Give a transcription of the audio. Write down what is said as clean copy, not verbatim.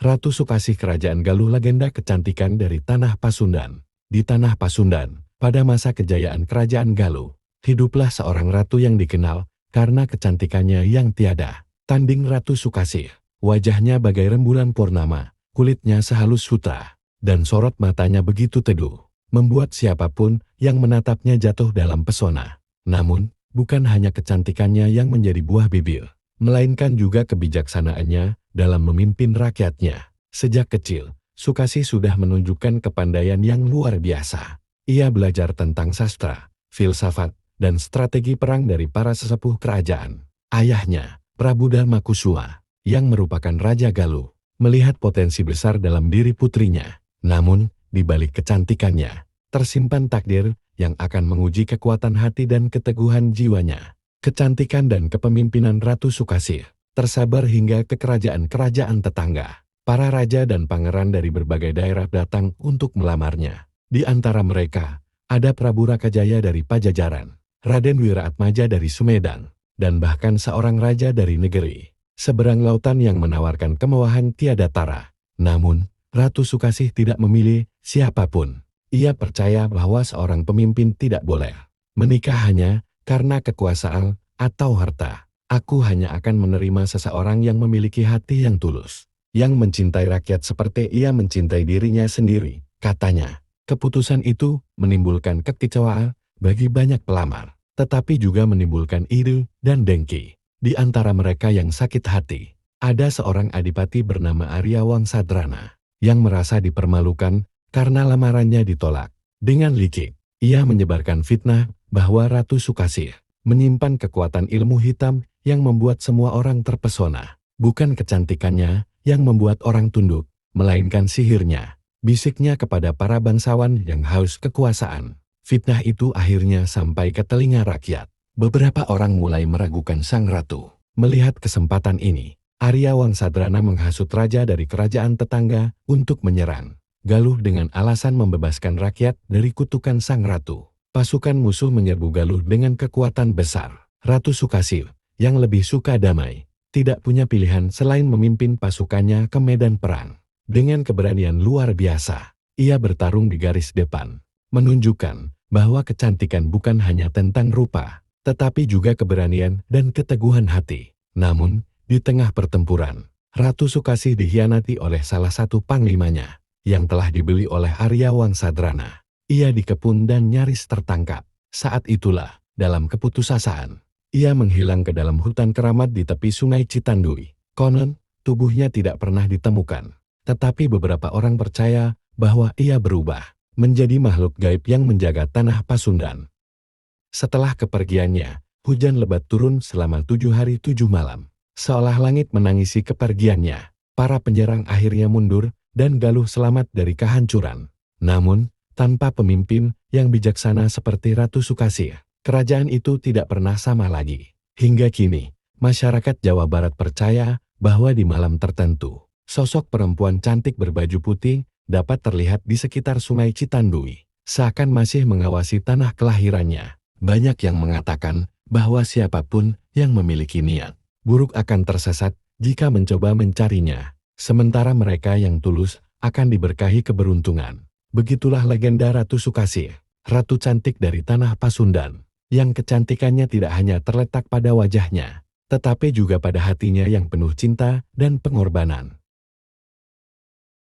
Ratu Sukasih Kerajaan Galuh. Legenda kecantikan dari Tanah Pasundan. Di Tanah Pasundan, pada masa kejayaan Kerajaan Galuh, hiduplah seorang ratu yang dikenal karena kecantikannya yang tiada tanding. Ratu Sukasih, wajahnya bagai rembulan purnama, kulitnya sehalus sutra, dan sorot matanya begitu teduh, membuat siapapun yang menatapnya jatuh dalam pesona. Namun, bukan hanya kecantikannya yang menjadi buah bibir, melainkan juga kebijaksanaannya dalam memimpin rakyatnya. Sejak kecil, Sukasih sudah menunjukkan kepandaian yang luar biasa. Ia belajar tentang sastra, filsafat, dan strategi perang dari para sesepuh kerajaan. Ayahnya, Prabu Dharmakusuma, yang merupakan Raja Galuh, melihat potensi besar dalam diri putrinya. Namun, di balik kecantikannya, tersimpan takdir yang akan menguji kekuatan hati dan keteguhan jiwanya. Kecantikan dan kepemimpinan Ratu Sukasih tersabar hingga ke kerajaan-kerajaan tetangga. Para raja dan pangeran dari berbagai daerah datang untuk melamarnya. Di antara mereka, ada Prabu Rakajaya dari Pajajaran, Raden Wiraatmaja dari Sumedang, dan bahkan seorang raja dari negeri seberang lautan yang menawarkan kemewahan tiada tara. Namun, Ratu Sukasih tidak memilih siapapun. Ia percaya bahwa seorang pemimpin tidak boleh menikah hanya karena kekuasaan atau harta. Aku hanya akan menerima seseorang yang memiliki hati yang tulus, yang mencintai rakyat seperti ia mencintai dirinya sendiri, katanya. Keputusan itu menimbulkan kekecewaan bagi banyak pelamar, tetapi juga menimbulkan ide dan dengki. Di antara mereka yang sakit hati, ada seorang adipati bernama Arya Wangsadrana, yang merasa dipermalukan karena lamarannya ditolak. Dengan licik, ia menyebarkan fitnah bahwa Ratu Sukasih menyimpan kekuatan ilmu hitam yang membuat semua orang terpesona. Bukan kecantikannya yang membuat orang tunduk, melainkan sihirnya, bisiknya kepada para bangsawan yang haus kekuasaan. Fitnah itu akhirnya sampai ke telinga rakyat. Beberapa orang mulai meragukan sang ratu. Melihat kesempatan ini, Arya Wangsadrana menghasut raja dari kerajaan tetangga untuk menyerang Galuh dengan alasan membebaskan rakyat dari kutukan sang ratu. Pasukan musuh menyerbu Galuh dengan kekuatan besar. Ratu Sukasih, yang lebih suka damai, tidak punya pilihan selain memimpin pasukannya ke medan perang. Dengan keberanian luar biasa, ia bertarung di garis depan, menunjukkan bahwa kecantikan bukan hanya tentang rupa, tetapi juga keberanian dan keteguhan hati. Namun, di tengah pertempuran, Ratu Sukasih dikhianati oleh salah satu panglimanya, yang telah dibeli oleh Arya Wangsadrana. Ia dikepung dan nyaris tertangkap. Saat itulah, dalam keputusasaan, ia menghilang ke dalam hutan keramat di tepi sungai Citandui. Konon, tubuhnya tidak pernah ditemukan, tetapi beberapa orang percaya bahwa ia berubah menjadi makhluk gaib yang menjaga Tanah Pasundan. Setelah kepergiannya, hujan lebat turun selama 7 hari 7 malam. Seolah langit menangisi kepergiannya, para penyerang akhirnya mundur dan Galuh selamat dari kehancuran. Namun, tanpa pemimpin yang bijaksana seperti Ratu Sukasih, kerajaan itu tidak pernah sama lagi. Hingga kini, masyarakat Jawa Barat percaya bahwa di malam tertentu, sosok perempuan cantik berbaju putih dapat terlihat di sekitar sungai Citandui, seakan masih mengawasi tanah kelahirannya. Banyak yang mengatakan bahwa siapapun yang memiliki niat buruk akan tersesat jika mencoba mencarinya, sementara mereka yang tulus akan diberkahi keberuntungan. Begitulah legenda Ratu Sukasih, ratu cantik dari Tanah Pasundan, yang kecantikannya tidak hanya terletak pada wajahnya, tetapi juga pada hatinya yang penuh cinta dan pengorbanan.